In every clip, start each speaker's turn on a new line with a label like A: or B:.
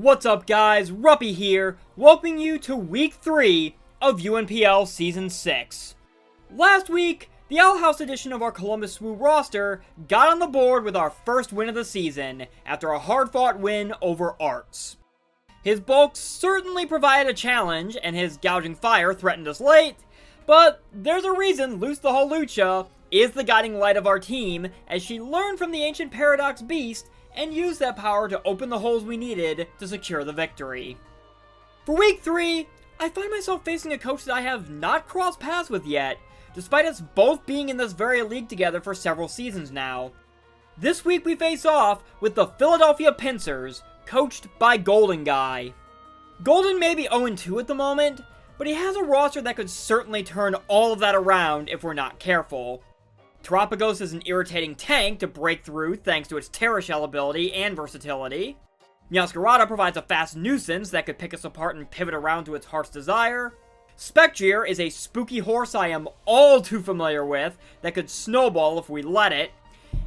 A: What's up guys, Ruppy here, welcoming you to week 3 of UNPL Season 6. Last week, the Owl House edition of our Columbus Swoo roster got on the board with our first win of the season, after a hard-fought win over Arts. His bulk certainly provided a challenge, and his gouging fire threatened us late, but there's a reason Luce the Holucha is the guiding light of our team, as she learned from the ancient Paradox Beast and used that power to open the holes we needed to secure the victory. For week 3, I find myself facing a coach that I have not crossed paths with yet, despite us goth being in this very league together for several seasons now. This week we face off with the Philadelphia Pinsirs, coached by GoldynGuy. Goldyn may be 0-2 at the moment, but he has a roster that could certainly turn all of that around if we're not careful. Terapagos is an irritating tank to break through thanks to its Tera shell ability and versatility. Meowscarada provides a fast nuisance that could pick us apart and pivot around to its heart's desire. Spectrier is a spooky horse I am all too familiar with that could snowball if we let it.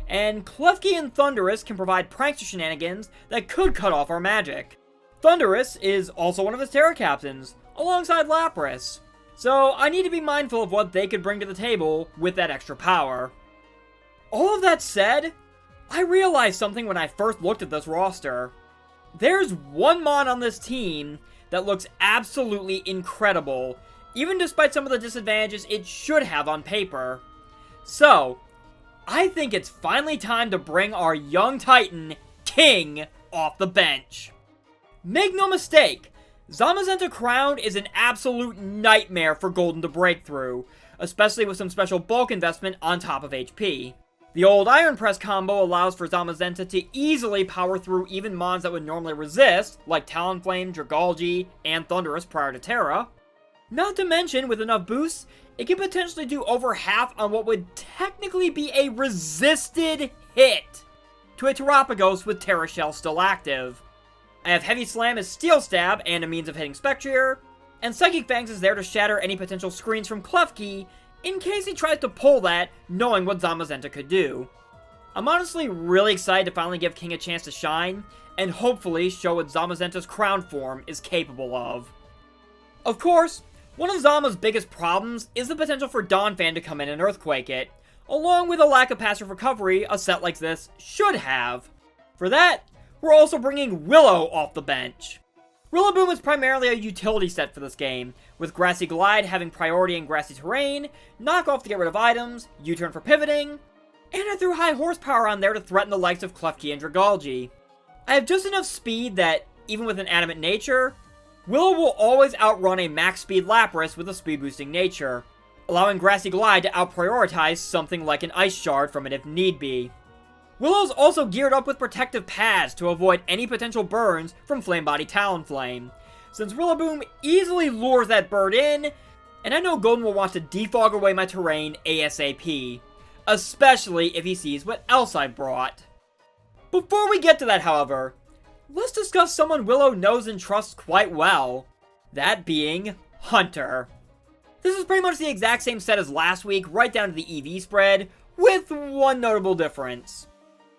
A: And Klefki and Thundurus can provide prankster shenanigans that could cut off our magic. Thundurus is also one of his Tera captains, alongside Lapras. So I need to be mindful of what they could bring to the table with that extra power. All of that said, I realized something when I first looked at this roster. There's one mon on this team that looks absolutely incredible, even despite some of the disadvantages it should have on paper. So, I think it's finally time to bring our young titan, King, off the bench. Make no mistake, Zamazenta-Crowned is an absolute nightmare for Goldyn to break through, especially with some special bulk investment on top of HP. The old Iron Press combo allows for Zamazenta to easily power through even mons that would normally resist, like Talonflame, Dragalge, and Thundurus prior to Tera. Not to mention, with enough boosts, it can potentially do over half on what would technically be a resisted hit to a Terapagos with Tera Shell still active. I have Heavy Slam as Steel Stab and a means of hitting Spectrier, and Psychic Fangs is there to shatter any potential screens from Klefki in case he tries to pull that, knowing what Zamazenta could do. I'm honestly really excited to finally give King a chance to shine, and hopefully show what Zamazenta's Crowned form is capable of. Of course, one of Zama's biggest problems is the potential for Donphan to come in and Earthquake it, along with a lack of passive recovery a set like this should have. For that, we're also bringing Willow off the bench. Rillaboom is primarily a utility set for this game, with Grassy Glide having priority in grassy terrain, Knockoff to get rid of items, U-turn for pivoting, and I threw high horsepower on there to threaten the likes of Klefki and Dragalge. I have just enough speed that, even with an adamant nature, Willow will always outrun a max speed Lapras with a speed boosting nature, allowing Grassy Glide to out-prioritize something like an Ice Shard from it if need be. Willow's also geared up with protective pads to avoid any potential burns from Flame Body Talonflame, since Rillaboom easily lures that bird in, and I know Goldyn will want to defog away my terrain ASAP, especially if he sees what else I brought. Before we get to that, however, let's discuss someone Willow knows and trusts quite well, that being Hunter. This is pretty much the exact same set as last week, right down to the EV spread, with one notable difference.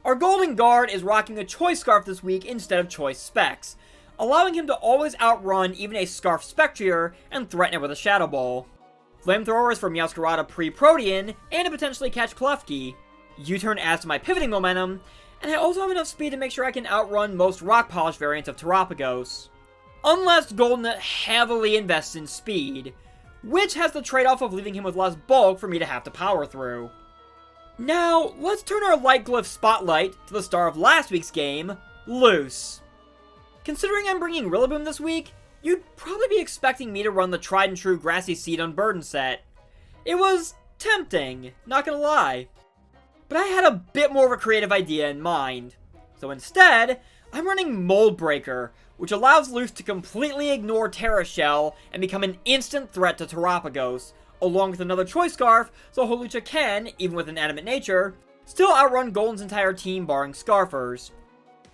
A: Our Golden Guard is rocking a Choice Scarf this week instead of Choice Specs, allowing him to always outrun even a Scarf Spectrier and threaten it with a Shadow Ball. Flamethrowers for Meowscarada pre-Protean, and to potentially catch Klefki. U-turn adds to my pivoting momentum, and I also have enough speed to make sure I can outrun most Rock Polish variants of Terapagos. Unless Goldyn heavily invests in speed, which has the trade-off of leaving him with less bulk for me to have to power through. Now, let's turn our Light Glyph spotlight to the star of last week's game, Luce. Considering I'm bringing Rillaboom this week, you'd probably be expecting me to run the tried and true Grassy Seed Unburdened set. It was tempting, not gonna lie. But I had a bit more of a creative idea in mind. So instead, I'm running Mold Breaker, which allows Luce to completely ignore Tera Shell and become an instant threat to Terapagos, along with another Choice Scarf, so Holucha can, even with an adamant nature, still outrun Goldyn's entire team barring Scarfers.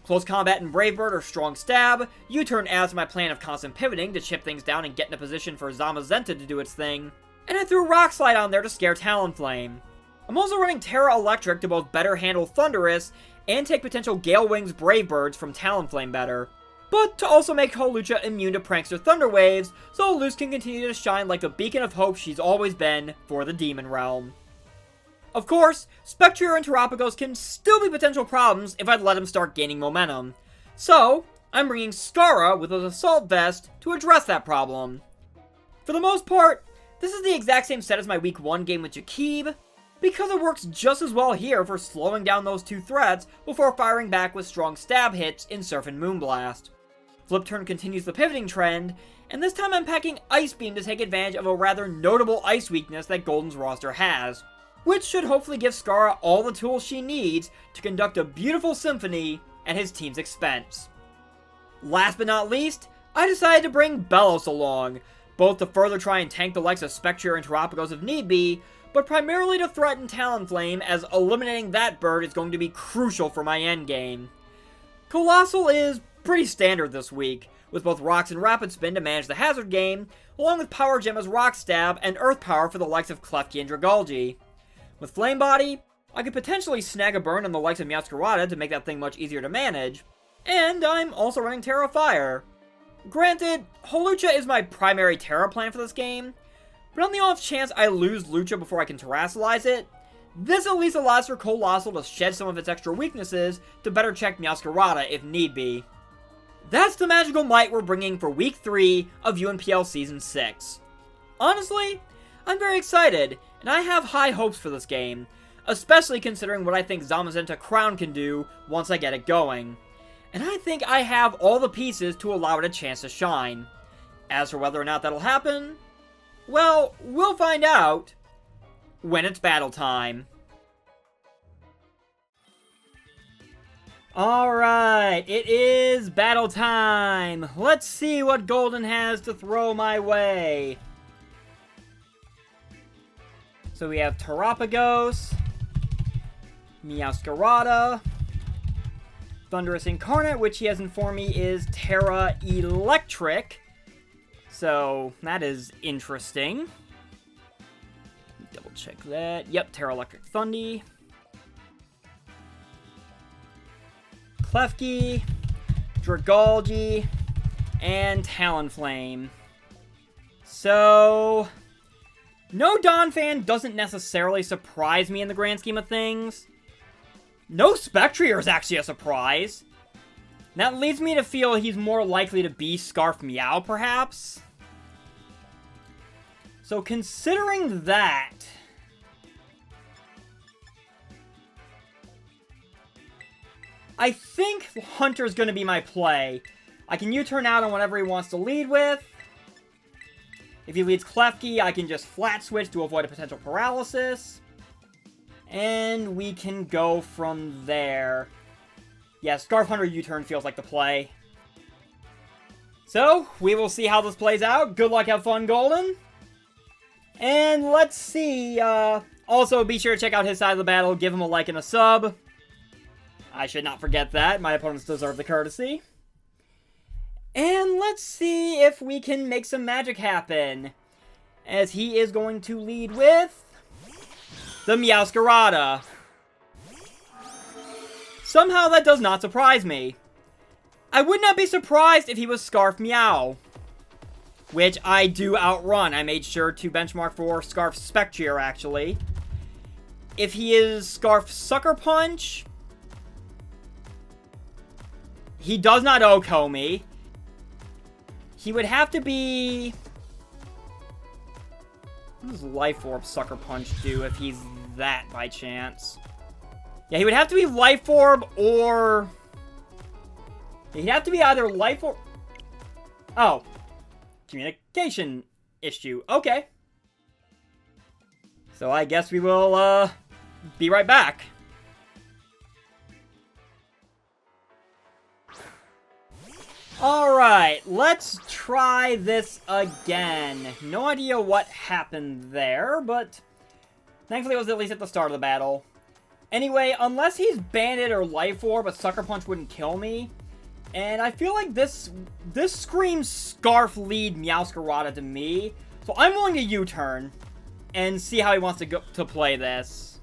A: Close Combat and Brave Bird or Strong Stab, U-turn adds to my plan of constant pivoting to chip things down and get in a position for Zamazenta to do its thing, and I threw Rock Slide on there to scare Talonflame. I'm also running Tera Electric to both better handle Thundurus and take potential Gale Wings Brave Birds from Talonflame better. but to also make Hawlucha immune to Prankster Thunder Waves, so Luz can continue to shine like the beacon of hope she's always been for the Demon Realm. Of course, Spectrier and Terapagos can still be potential problems if I'd let them start gaining momentum, so I'm bringing Skara with his Assault Vest to address that problem. For the most part, this is the exact same set as my Week 1 game with Jakib, because it works just as well here for slowing down those two threats before firing back with strong stab hits in Surf and Moonblast. Flip Turn continues the pivoting trend, and this time I'm packing Ice Beam to take advantage of a rather notable ice weakness that Goldyn's roster has, which should hopefully give Skara all the tools she needs to conduct a beautiful symphony at his team's expense. Last but not least, I decided to bring Belos along, both to further try and tank the likes of Spectrier and Terapagos if need be, but primarily to threaten Talonflame, as eliminating that bird is going to be crucial for my endgame. Colossal is pretty standard this week, with both Rocks and Rapid Spin to manage the hazard game, along with Power Gem as Rock Stab and Earth Power for the likes of Klefki and Dragalge. With Flame Body, I could potentially snag a burn on the likes of Meowscarada to make that thing much easier to manage, and I'm also running Tera Fire. Granted, Hawlucha is my primary Tera plan for this game, but on the off chance I lose Lucha before I can Terrasilize it, this at least allows for Colossal to shed some of its extra weaknesses to better check Meowscarada if need be. That's the magical might we're bringing for Week 3 of UNPL Season 6. Honestly, I'm very excited, and I have high hopes for this game, especially considering what I think Zamazenta-Crowned can do once I get it going. And I think I have all the pieces to allow it a chance to shine. As for whether or not that'll happen, well, we'll find out when it's battle time. Alright, it is battle time. Let's see what Goldyn has to throw my way. So we have Terapagos, Meowscarada, Thundurus Incarnate, which he has informed me is Tera Electric. So, that is interesting. Double check that. Yep, Tera Electric Thundy. Klefki, Dragalge, and Talonflame. So, no Donphan doesn't necessarily surprise me in the grand scheme of things. No Spectrier is actually a surprise. That leads me to feel he's more likely to be Scarf Meow, perhaps. So considering that, I think Hunter's going to be my play. I can U-turn out on whatever he wants to lead with. If he leads Klefki, I can just flat switch to avoid a potential paralysis. And we can go from there. Yeah, Scarf Hunter U-turn feels like the play. So, we will see how this plays out. Good luck, have fun, Goldyn. And let's see. Also, be sure to check out his side of the battle. Give him a like and a sub. I should not forget that. My opponents deserve the courtesy. And let's see if we can make some magic happen. As he is going to lead with the Meowscarada. Somehow that does not surprise me. I would not be surprised if he was Scarf Meow, which I do outrun. I made sure to benchmark for Scarf Spectrier, actually. If he is Scarf Sucker Punch, he does not OHKO me. He would have to be... What does Life Orb Sucker Punch do if he's that by chance? Yeah, he would have to be Life Orb or... He'd have to be either Life Orb... Oh. Communication issue. Okay. So I guess we will, be right back. Alright, let's try this again. No idea what happened there, but thankfully it was at least at the start of the battle. Anyway, unless he's Bandit or Life Orb, a Sucker Punch wouldn't kill me. And I feel like this screams Scarf lead Meowscarada to me. So I'm willing to U-turn and see how he wants to play this.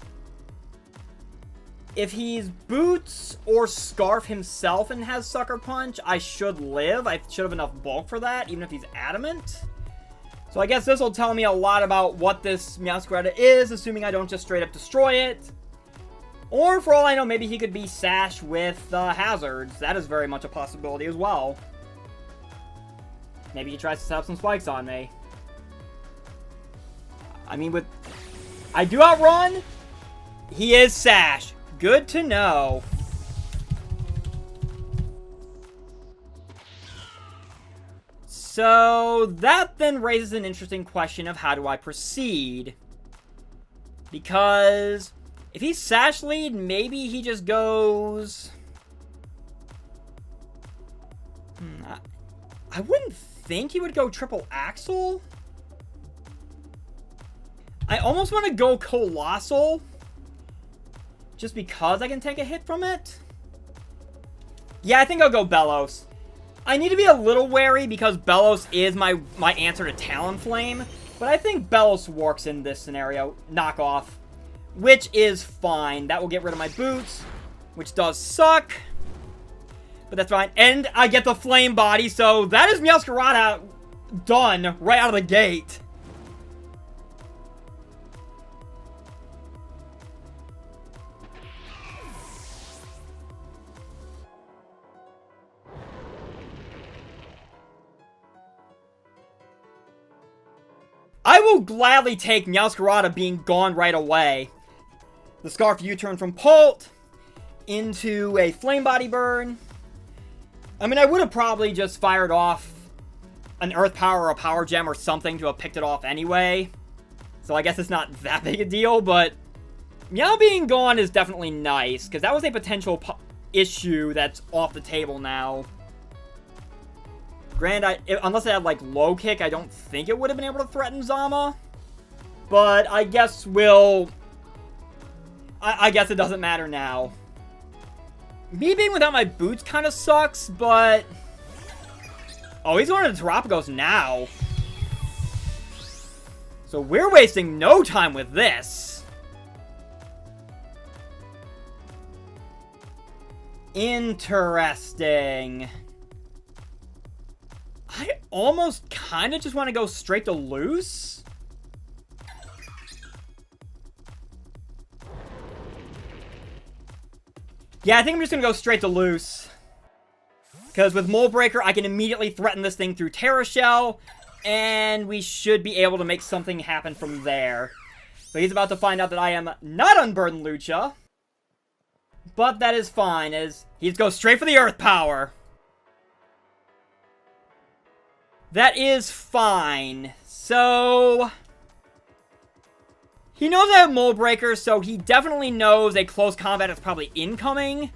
A: If he's Boots or Scarf himself and has Sucker Punch, I should live. I should have enough bulk for that, even if he's Adamant. So I guess this will tell me a lot about what this Meowscarada is, assuming I don't just straight up destroy it. Or, for all I know, maybe he could be Sash with Hazards. That is very much a possibility as well. Maybe he tries to set up some spikes on me. I mean, with... I do outrun. He is Sash. Good to know. So, that then raises an interesting question of how do I proceed? Because... if he's Sash lead, maybe he just goes... I wouldn't think he would go triple Axle. I almost want to go Colossal. Just because I can take a hit from it. Yeah, I think I'll go Bellows. I need to be a little wary because Bellows is my answer to Talonflame. But I think Bellows works in this scenario. Knockoff. Which is fine. That will get rid of my Boots. Which does suck. But that's fine. And I get the Flame Body. So that is Meowscarada done right out of the gate. I will gladly take Meowscarada being gone right away. The Scarf U-turn from Pult into a Flame Body burn. I mean, I would have probably just fired off an Earth Power or a Power Gem or something to have picked it off anyway. So I guess it's not that big a deal, but Meow being gone is definitely nice, because that was a potential issue that's off the table now. Granted, unless it had, like, low kick, I don't think it would have been able to threaten Zama. But I guess we'll... I guess it doesn't matter now. Me being without my Boots kind of sucks, but... oh, he's going to Terapagos now. So we're wasting no time with this. Interesting. I almost kind of just want to go straight to Loose. Yeah, I think I'm just going to go straight to Loose. Because with Mold Breaker, I can immediately threaten this thing through Terra Shell. And we should be able to make something happen from there. So he's about to find out that I am not Unburdened Lucha. But that is fine, as he goes straight for the Earth Power. That is fine. So... he knows I have Mold Breaker, so he definitely knows a close combat is probably incoming.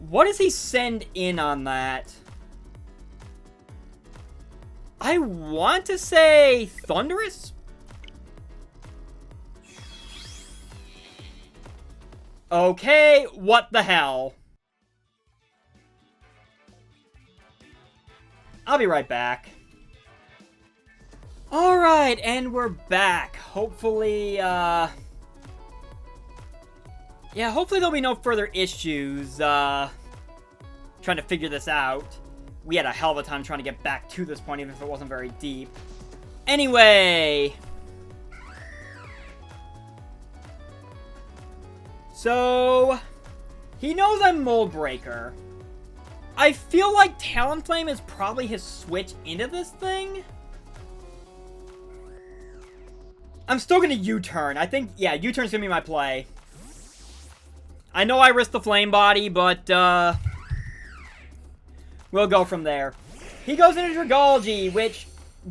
A: What does he send in on that? I want to say Thundurus? Okay, what the hell? I'll be right back. Alright, and we're back. Hopefully, yeah, hopefully there'll be no further issues, trying to figure this out. We had a hell of a time trying to get back to this point, even if it wasn't very deep. Anyway. So, he knows I'm Mold Breaker. I feel like Talonflame is probably his switch into this thing. I'm still going to U-turn. I think, yeah, U-turn's going to be my play. I know I risked the Flame Body, but, we'll go from there. He goes into Dragalge, which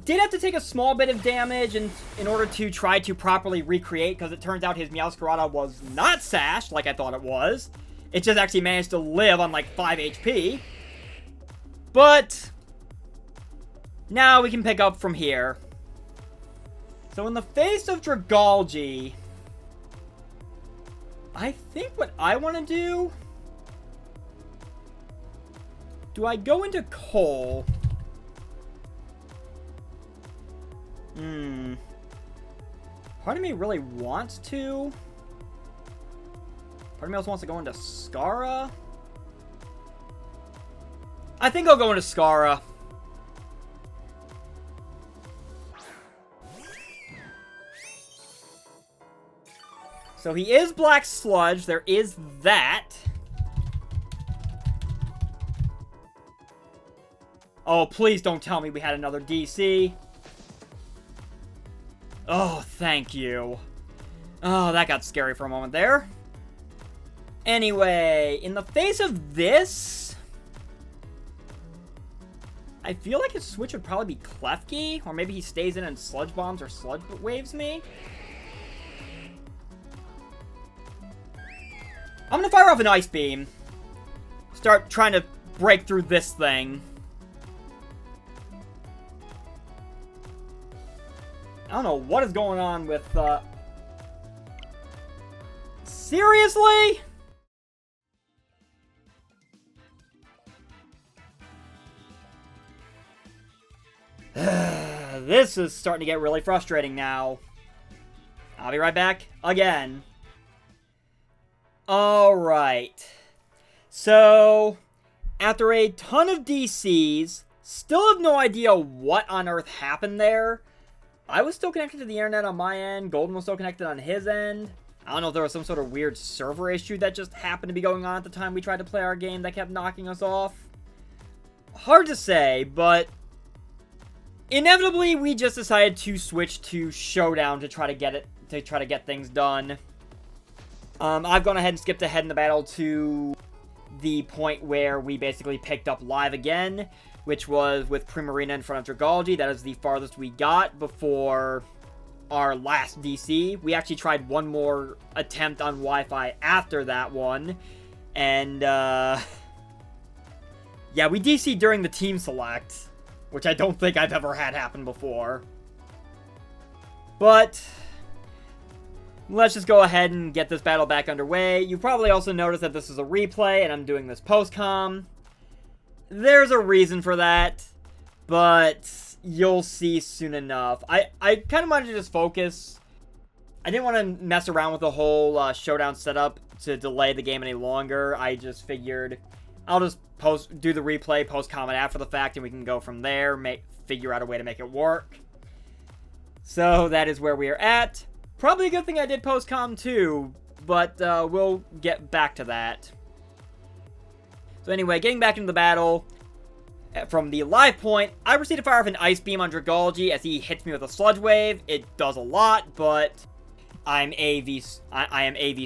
A: did have to take a small bit of damage in order to try to properly recreate, because it turns out his Meowscarada was not sashed like I thought it was. It just actually managed to live on like 5 HP. But now we can pick up from here. So in the face of Dragalge, I think what I want to do I go into Coal? Part of me really wants to. Part of me also wants to go into Skara. I think I'll go into Skara. So he is Black Sludge. There is that. Oh, please don't tell me we had another DC. Oh, thank you. Oh, that got scary for a moment there. Anyway, in the face of this, I feel like his switch would probably be Klefki, or maybe he stays in and Sludge Bombs or Sludge Waves me. I'm gonna fire off an Ice Beam. Start trying to break through this thing. I don't know what is going on with, Seriously? This is starting to get really frustrating now. I'll be right back again. Alright. So, after a ton of DCs, still have no idea what on earth happened there. I was still connected to the internet on my end. Goldyn was still connected on his end. I don't know if there was some sort of weird server issue that just happened to be going on at the time we tried to play our game that kept knocking us off. Hard to say, but inevitably we just decided to switch to Showdown to try to get things done. I've gone ahead and skipped ahead in the battle to the point where we basically picked up live again, which was with Primarina in front of Dragalge. That is the farthest we got before our last DC. We actually tried one more attempt on Wi-Fi after that one, and yeah, we DC'd during the team select, which I don't think I've ever had happen before. But let's just go ahead and get this battle back underway. You probably also noticed that this is a replay, and I'm doing this post-com. There's a reason for that, but you'll see soon enough. I kind of wanted to just focus. I didn't want to mess around with the whole Showdown setup to delay the game any longer. I just figured I'll just do the replay, post-comment after the fact, and we can go from there, figure out a way to make it work. So that is where we are at. Probably a good thing I did post-com too, but we'll get back to that. So anyway, getting back into the battle, from the live point, I proceed to fire off an Ice Beam on Dragalge as he hits me with a Sludge Wave. It does a lot, but I am AV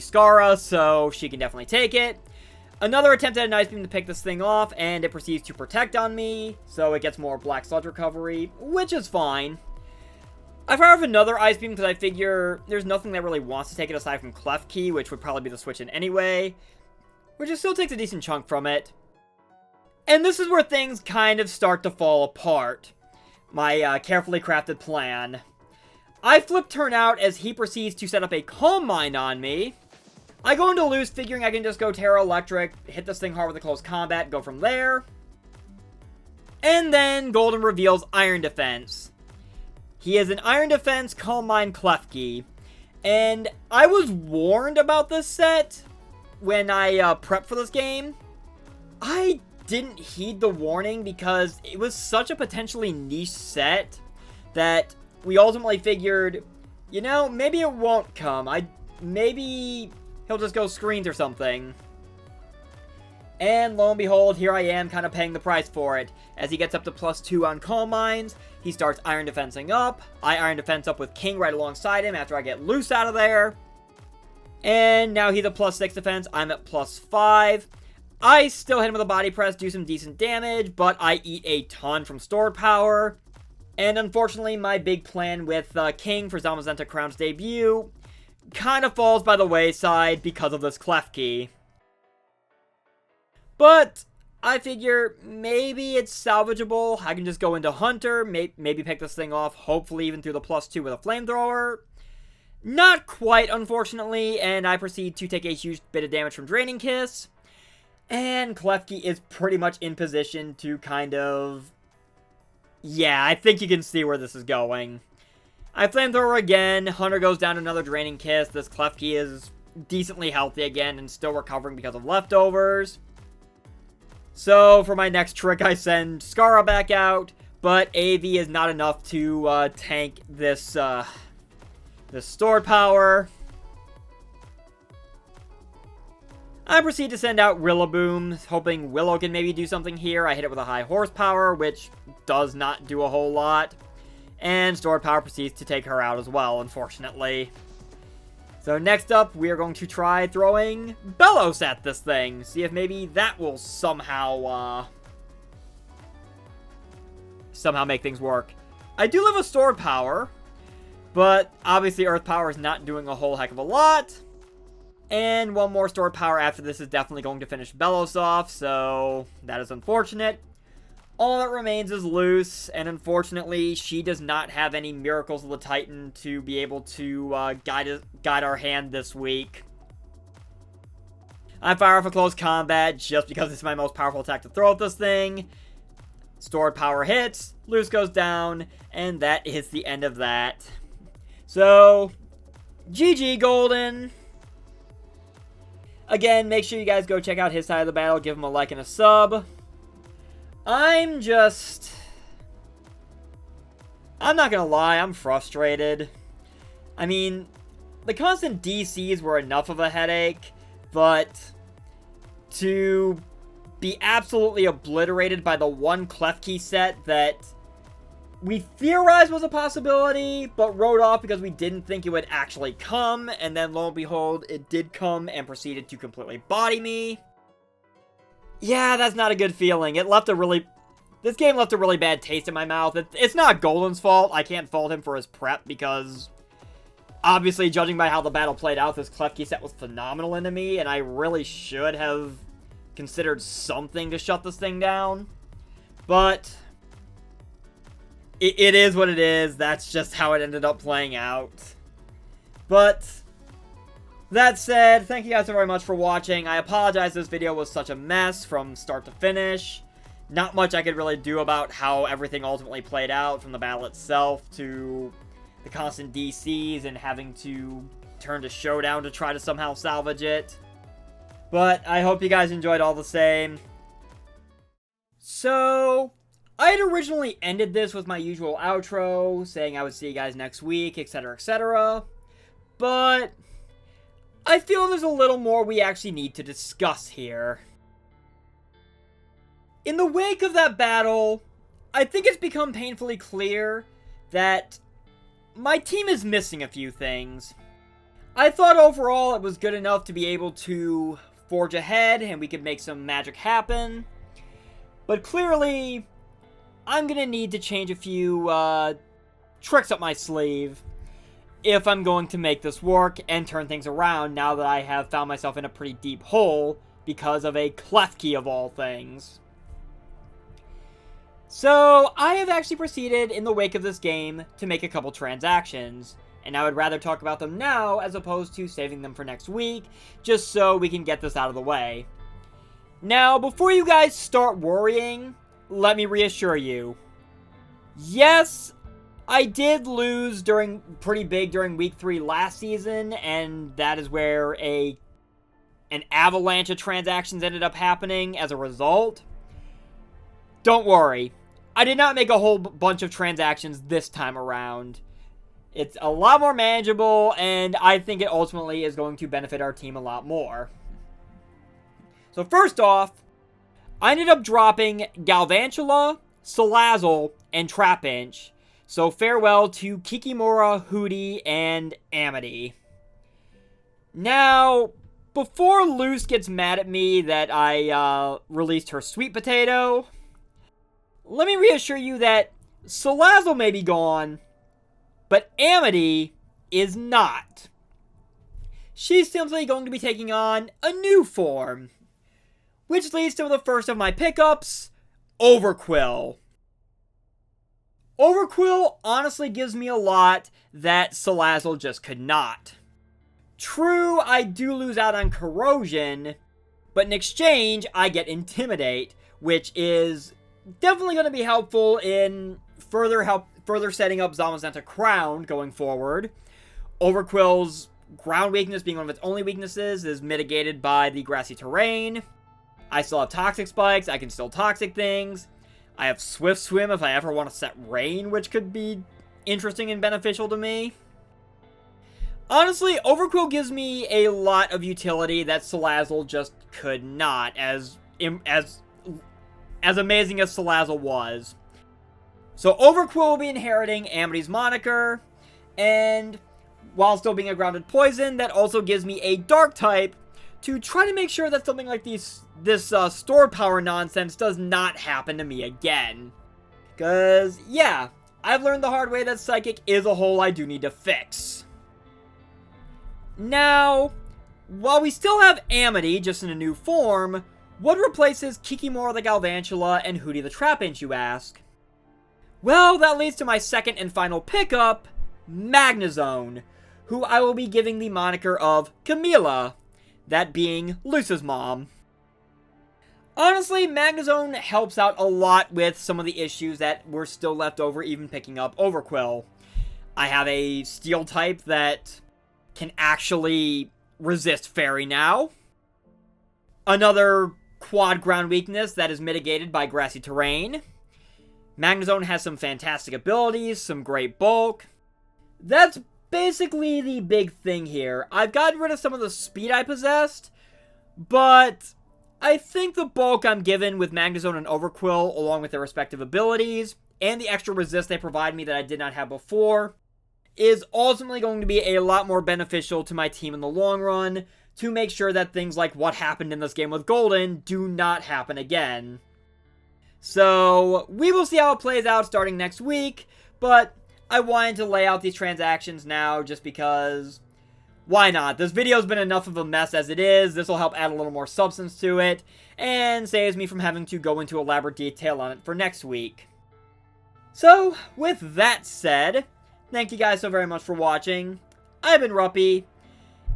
A: Skara, so she can definitely take it. Another attempt at an Ice Beam to pick this thing off, and it proceeds to Protect on me, so it gets more Black Sludge recovery, which is fine. I fire off another Ice Beam because I figure there's nothing that really wants to take it aside from Klefki, which would probably be the switch in anyway, which just still takes a decent chunk from it. And this is where things kind of start to fall apart. My carefully crafted plan. I flip turn out as he proceeds to set up a Calm Mind on me. I go into loose, figuring I can just go Tera Electric, hit this thing hard with a close combat, go from there. And then Goldyn reveals Iron Defense. He is an Iron Defense Calm Mind Klefki. And I was warned about this set when I prepped for this game. I didn't heed the warning because it was such a potentially niche set that we ultimately figured, you know, maybe it won't come. Maybe he'll just go screens or something. And lo and behold, here I am kind of paying the price for it. As he gets up to +2 on Calm Minds, he starts Iron Defensing up. I Iron Defense up with King right alongside him after I get loose out of there. And now he's at +6 defense, I'm at +5. I still hit him with a body press, do some decent damage, but I eat a ton from stored power. And unfortunately, my big plan with King for Zamazenta-Crowned's debut kind of falls by the wayside because of this Klefki. But I figure maybe it's salvageable. I can just go into Hunter, maybe pick this thing off, hopefully even through the +2 with a Flamethrower. Not quite, unfortunately, and I proceed to take a huge bit of damage from Draining Kiss. And Klefki is pretty much in position to kind of... yeah, I think you can see where this is going. I Flamethrower again, Hunter goes down to another Draining Kiss, this Klefki is decently healthy again and still recovering because of leftovers. So for my next trick, I send Scara back out, but AV is not enough to tank this this stored power. I proceed to send out Rillaboom, hoping Willow can maybe do something here. I hit it with a high horsepower, which does not do a whole lot. And stored power proceeds to take her out as well, unfortunately. So next up, we are going to try throwing Bellows at this thing. See if maybe that will somehow make things work. I do have a stored power, but obviously Earth Power is not doing a whole heck of a lot. And one more stored power after this is definitely going to finish Bellows off, so that is unfortunate. All that remains is Luce, and unfortunately, she does not have any Miracles of the Titan to be able to guide our hand this week. I fire off a close combat just because it's my most powerful attack to throw at this thing. Stored power hits, Luce goes down, and that is the end of that. So, GG Goldyn. Again, make sure you guys go check out his side of the battle, give him a like and a sub. I'm not gonna lie, I'm frustrated. I mean, the constant DCs were enough of a headache, but to be absolutely obliterated by the one Klefki set that we theorized was a possibility, but wrote off because we didn't think it would actually come, and then lo and behold, it did come and proceeded to completely body me. Yeah, that's not a good feeling. This game left a really bad taste in my mouth. It's not Goldyn's fault. I can't fault him for his prep because, obviously, judging by how the battle played out, this Klefki set was phenomenal into me, and I really should have considered something to shut this thing down. But it is what it is. That's just how it ended up playing out. But that said, thank you guys so very much for watching. I apologize this video was such a mess from start to finish. Not much I could really do about how everything ultimately played out, from the battle itself to the constant DCs and having to turn to Showdown to try to somehow salvage it. But I hope you guys enjoyed all the same. So, I had originally ended this with my usual outro, saying I would see you guys next week, etc., etc. But I feel there's a little more we actually need to discuss here. In the wake of that battle, I think it's become painfully clear that my team is missing a few things. I thought overall it was good enough to be able to forge ahead and we could make some magic happen. But clearly, I'm gonna need to change a few tricks up my sleeve if I'm going to make this work and turn things around now that I have found myself in a pretty deep hole because of a Klefki of all things. So, I have actually proceeded in the wake of this game to make a couple transactions, and I would rather talk about them now as opposed to saving them for next week, just so we can get this out of the way. Now, before you guys start worrying, let me reassure you. Yes, I did lose pretty big during week 3 last season, and that is where an avalanche of transactions ended up happening as a result. Don't worry, I did not make a whole bunch of transactions this time around. It's a lot more manageable, and I think it ultimately is going to benefit our team a lot more. So first off, I ended up dropping Galvantula, Salazzle, and Trapinch. So farewell to Kikimora, Hootie, and Amity. Now, before Luce gets mad at me that I released her Sweet Potato, let me reassure you that Salazzle may be gone, but Amity is not. She's simply going to be taking on a new form, which leads to the first of my pickups, Overquill. Overquill honestly gives me a lot that Salazzle just could not. True, I do lose out on Corrosion, but in exchange, I get Intimidate, which is definitely going to be helpful in further setting up Zamazenta-Crowned going forward. Overquill's ground weakness being one of its only weaknesses is mitigated by the grassy terrain. I still have toxic spikes, I can still toxic things. I have swift swim if I ever want to set rain, which could be interesting and beneficial to me. Honestly, Overquill gives me a lot of utility that Salazzle just could not, as amazing as Salazzle was. So Overquill will be inheriting Amity's moniker, and while still being a grounded poison, that also gives me a dark type to try to make sure that something like this stored power nonsense does not happen to me again. Because, yeah, I've learned the hard way that Psychic is a hole I do need to fix. Now, while we still have Amity, just in a new form, what replaces Kikimora the Galvantula and Hootie the Trapinch, you ask? Well, that leads to my second and final pickup, Magnezone, who I will be giving the moniker of Camila, that being Luce's mom. Honestly, Magnezone helps out a lot with some of the issues that were still left over even picking up Overquill. I have a Steel type that can actually resist Fairy now. Another quad ground weakness that is mitigated by grassy terrain. Magnezone has some fantastic abilities, some great bulk. That's basically the big thing here. I've gotten rid of some of the speed I possessed, but I think the bulk I'm given with Magnezone and Overquill, along with their respective abilities, and the extra resist they provide me that I did not have before, is ultimately going to be a lot more beneficial to my team in the long run, to make sure that things like what happened in this game with Goldyn do not happen again. So, we will see how it plays out starting next week, but I wanted to lay out these transactions now just because, why not? This video's been enough of a mess as it is. This will help add a little more substance to it, and saves me from having to go into elaborate detail on it for next week. So, with that said, thank you guys so very much for watching. I've been Ruppy,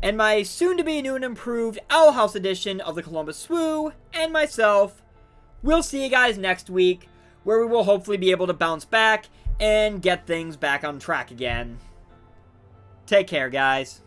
A: and my soon-to-be new and improved Owl House edition of the Columbus Swoo, and myself, we'll see you guys next week, where we will hopefully be able to bounce back and get things back on track again. Take care, guys.